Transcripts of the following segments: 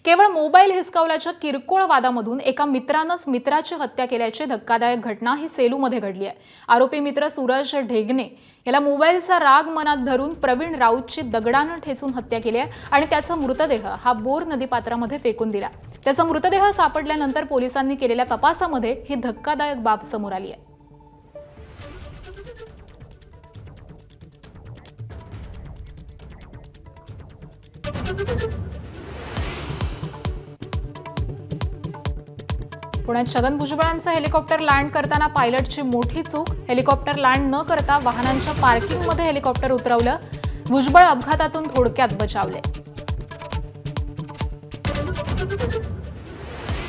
केवळ मोबाईल हिसकावल्याच्या किरकोळ वादामधून एका मित्रानंच मित्राची हत्या केल्याची धक्कादायक घटना ही सेलूमध्ये घडली आहे। आरोपी मित्र सूरज ढेगणे याला मोबाईलचा राग मनात धरून प्रवीण राऊतची दगडानं ठेचून हत्या केली आहे आणि त्याचा मृतदेह हा बोर नदीपात्रामध्ये फेकून दिला। त्याचा मृतदेह सापडल्यानंतर पोलिसांनी केलेल्या तपासामध्ये ही धक्कादायक बाब समोर आली आहे। पुण्यात छगन भुजबळांचं हेलिकॉप्टर लँड करताना पायलटची मोठी चूक। हेलिकॉप्टर लँड न करता वाहनांच्या पार्किंगमध्ये हेलिकॉप्टर उतरवलं। भुजबळ अपघातातून थोडक्यात बचावले।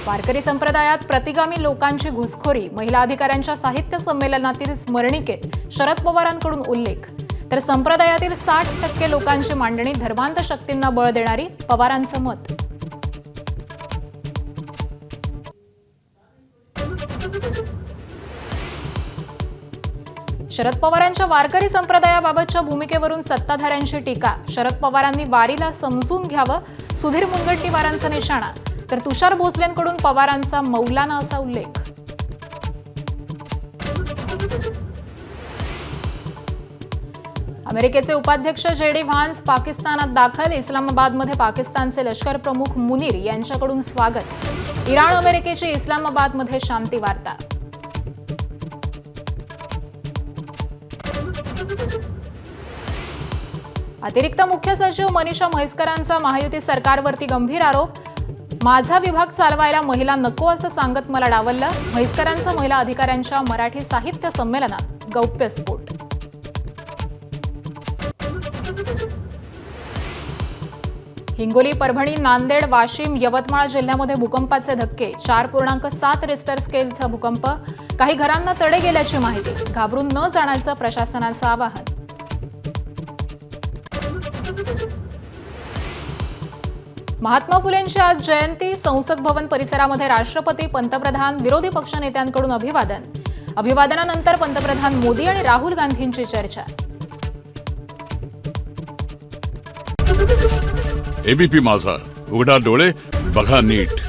वारकरी संप्रदायात प्रतिगामी लोकांची घुसखोरी। महिला अधिकाऱ्यांच्या साहित्य संमेलनातील स्मरणिकेत शरद पवारांकडून उल्लेख। तर संप्रदायातील 60% लोकांची मांडणी धर्मांध शक्तींना बळ देणारी, पवारांचं मत। शरद पवारांच्या वारकरी संप्रदायाबाबतच्या भूमिकेवरून सत्ताधाऱ्यांची टीका। शरद पवारांनी वारीला समजून घ्यावं, सुधीर मुनगंटीवारांचा निशाणा। तर तुषार भोसलेंकडून पवारांचा मौलाना असा उल्लेख। अमेरिकेचे उपाध्यक्ष जेडी व्हान्स पाकिस्तानात दाखल। इस्लामाबादमध्ये पाकिस्तानचे लष्कर प्रमुख मुनीर यांच्याकडून स्वागत। इराण अमेरिकेची इस्लामाबादमध्ये शांती वार्ता। अतिरिक्त मुख्य सचिव मनीषा म्हैसकरांचा महायुती सरकारवरती गंभीर आरोप। माझा विभाग चालवायला महिला नको असं सांगत मला डावललं। म्हैसकरांचा महिला अधिकाऱ्यांच्या मराठी साहित्य संमेलनात गौप्यस्फोट। हिंगोली, परभणी, नांदेड, वाशिम, यवतमाळ जिल्ह्यामध्ये भूकंपाचे धक्के। 4.7 रिश्टर स्केलचा भूकंप। काही घरांना तडे गेल्याची माहिती। घाबरून न जाण्याचं प्रशासनाचं आवाहन। महात्मा फुलेंची आज जयंती। संसद भवन परिसरामध्ये राष्ट्रपती, पंतप्रधान, विरोधी पक्षनेत्यांकडून अभिवादन। अभिवादनानंतर पंतप्रधान मोदी आणि राहुल गांधींची चर्चा। एबीपी माझा, उघडा डोळे बघा नीट।